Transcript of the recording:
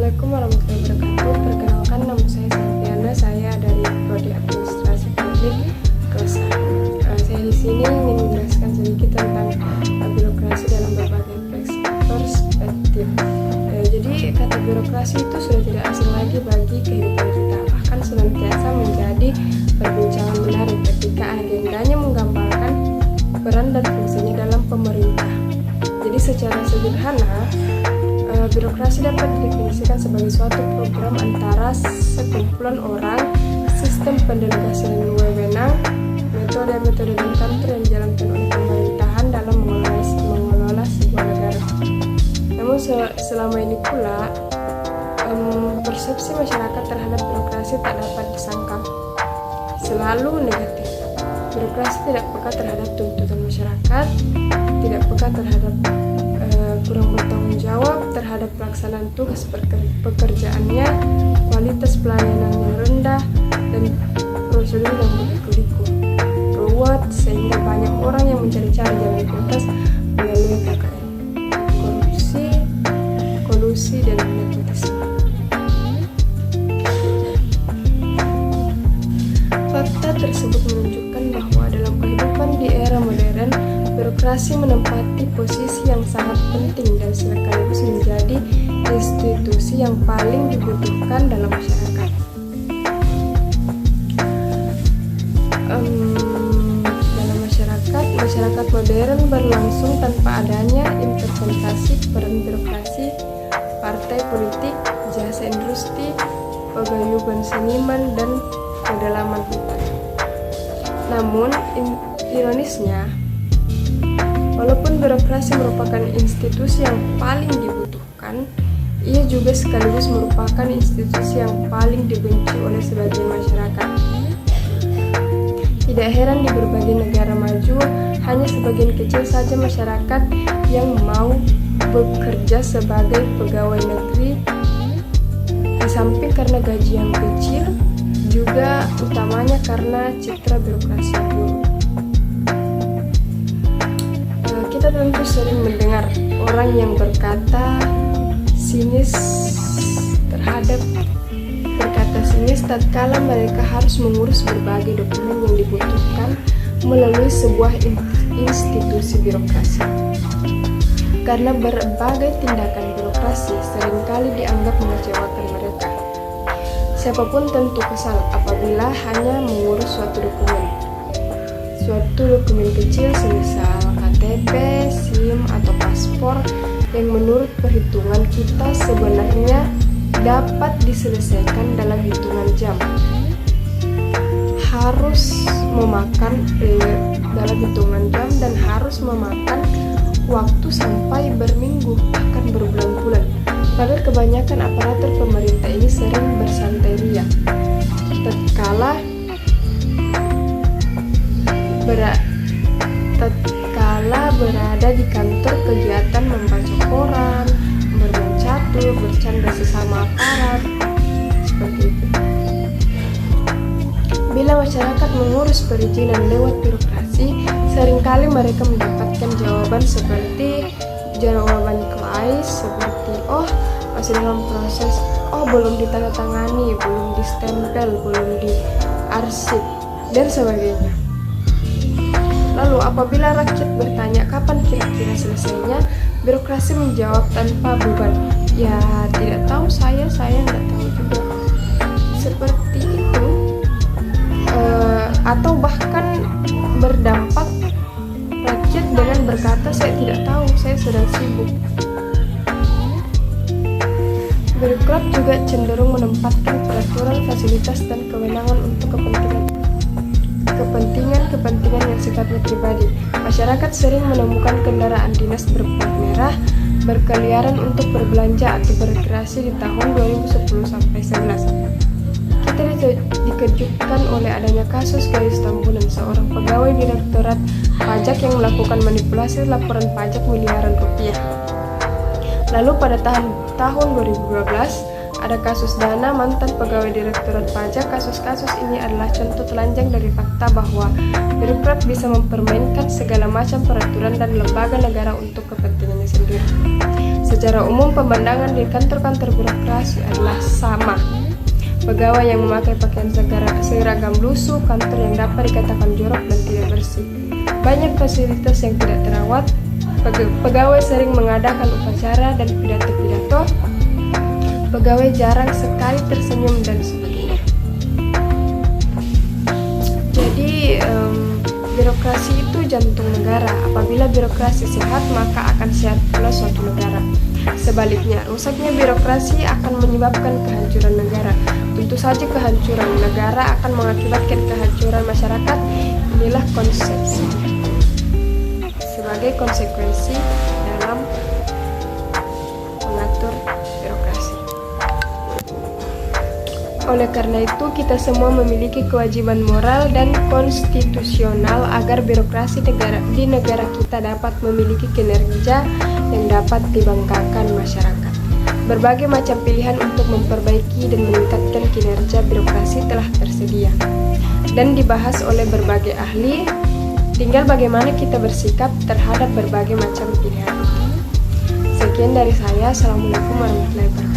Assalamualaikum warahmatullahi wabarakatuh. Perkenalkan, nama saya Santiana. Saya dari Prodi Administrasi Publik kelas 1. Saya di sini ingin menjelaskan sedikit tentang birokrasi dalam berbagai perspektif. Jadi kata birokrasi itu sudah tidak asing lagi bagi kehidupan kita, bahkan senantiasa menjadi perbincangan menarik ketika agendanya menggambarkan peran dan fungsinya dalam pemerintah. Jadi secara sederhana, birokrasi dapat didefinisikan sebagai suatu program antara sekumpulan orang, sistem pendelegasian wewenang, metode-metode dan kantor yang dijalankan oleh pemerintahan dalam mengelola sebuah negara. Namun selama ini pula, persepsi masyarakat terhadap birokrasi tak dapat disangkal selalu negatif. Birokrasi tidak peka terhadap tuntutan masyarakat, tidak peka terhadap kurang bertanggung jawab terhadap pelaksanaan tugas pekerjaannya, kualitas pelayanan yang rendah, dan prosedur yang berliku-liku, ruwet, sehingga banyak orang yang mencari cara jalan pintas melalui KKN, kolusi, dan nepotisme. Fakta tersebut menunjukkan bahwa dalam kehidupan di era modern, birokrasi menempati posisi yang sangat penting dan sekaligus menjadi institusi yang paling dibutuhkan dalam masyarakat. Dalam masyarakat modern berlangsung tanpa adanya intervensi peran birokrasi, partai politik, jasa industri, paguyuban seniman, dan pedalaman hutan. Namun, ironisnya, walaupun birokrasi merupakan institusi yang paling dibutuhkan, ia juga sekaligus merupakan institusi yang paling dibenci oleh sebagian masyarakat. Tidak heran di berbagai negara maju, hanya sebagian kecil saja masyarakat yang mau bekerja sebagai pegawai negeri, di samping karena gaji yang kecil, juga utamanya karena citra birokrasi yang buruk. Kita tentu sering mendengar orang yang berkata sinis tatkala mereka harus mengurus berbagai dokumen yang dibutuhkan melalui sebuah institusi birokrasi. Karena berbagai tindakan birokrasi seringkali dianggap mengecewakan mereka. Siapapun tentu kesal apabila hanya mengurus suatu dokumen kecil semisal KTP, SIM, atau paspor yang menurut perhitungan kita sebenarnya dapat diselesaikan dalam hitungan jam. Dan harus memakan waktu sampai berminggu, bahkan berbulan-bulan. Padahal kebanyakan aparatur pemerintah ini sering bersantai ria. Tatkala berada di kantor, kegiatan membaca koran, bermain catur, bercanda sesama aparat, seperti itu. Bila masyarakat mengurus perizinan lewat birokrasi, seringkali mereka mendapatkan jawaban seperti jawaban klise seperti masih dalam proses, belum ditandatangani, belum distempel, belum diarsip, dan sebagainya. Lalu apabila rakyat bertanya kapan kira-kira selesainya, birokrasi menjawab tanpa beban, ya tidak tahu, saya nggak tahu juga, seperti itu. Atau bahkan berdampak rakyat dengan berkata saya tidak tahu, saya sedang sibuk. Birokrat juga cenderung menempatkan peraturan, fasilitas, dan kewenangan untuk kepentingan yang sifatnya pribadi. Masyarakat sering menemukan kendaraan dinas berplat merah berkeliaran untuk berbelanja atau berrekreasi di tahun 2010-11. Kita dikejutkan oleh adanya kasus Gayus Tambunan, seorang pegawai Direktorat Pajak yang melakukan manipulasi laporan pajak miliaran rupiah. Lalu pada tahun 2012, Ada kasus Dana, mantan pegawai Direktorat Pajak. Kasus-kasus ini adalah contoh telanjang dari fakta bahwa birokrat bisa mempermainkan segala macam peraturan dan lembaga negara untuk kepentingannya sendiri. Secara umum, pemandangan di kantor-kantor birokrasi adalah sama. Pegawai yang memakai pakaian seragam lusuh, kantor yang dapat dikatakan jorok dan tidak bersih. Banyak fasilitas yang tidak terawat, pegawai sering mengadakan upacara dan pidato-pidato, pegawai jarang sekali tersenyum dan sebagainya. Jadi birokrasi itu jantung negara. Apabila birokrasi sehat, maka akan sehat pula suatu negara. Sebaliknya, rusaknya birokrasi akan menyebabkan kehancuran negara. Tentu saja kehancuran negara akan mengakibatkan kehancuran masyarakat. Inilah konsepsinya sebagai konsekuensi dalam mengatur birokrasi. Oleh karena itu, kita semua memiliki kewajiban moral dan konstitusional agar birokrasi di negara kita dapat memiliki kinerja yang dapat dibanggakan masyarakat. Berbagai macam pilihan untuk memperbaiki dan meningkatkan kinerja birokrasi telah tersedia dan dibahas oleh berbagai ahli. Tinggal bagaimana kita bersikap terhadap berbagai macam pilihan. Sekian dari saya. Assalamualaikum warahmatullahi wabarakatuh.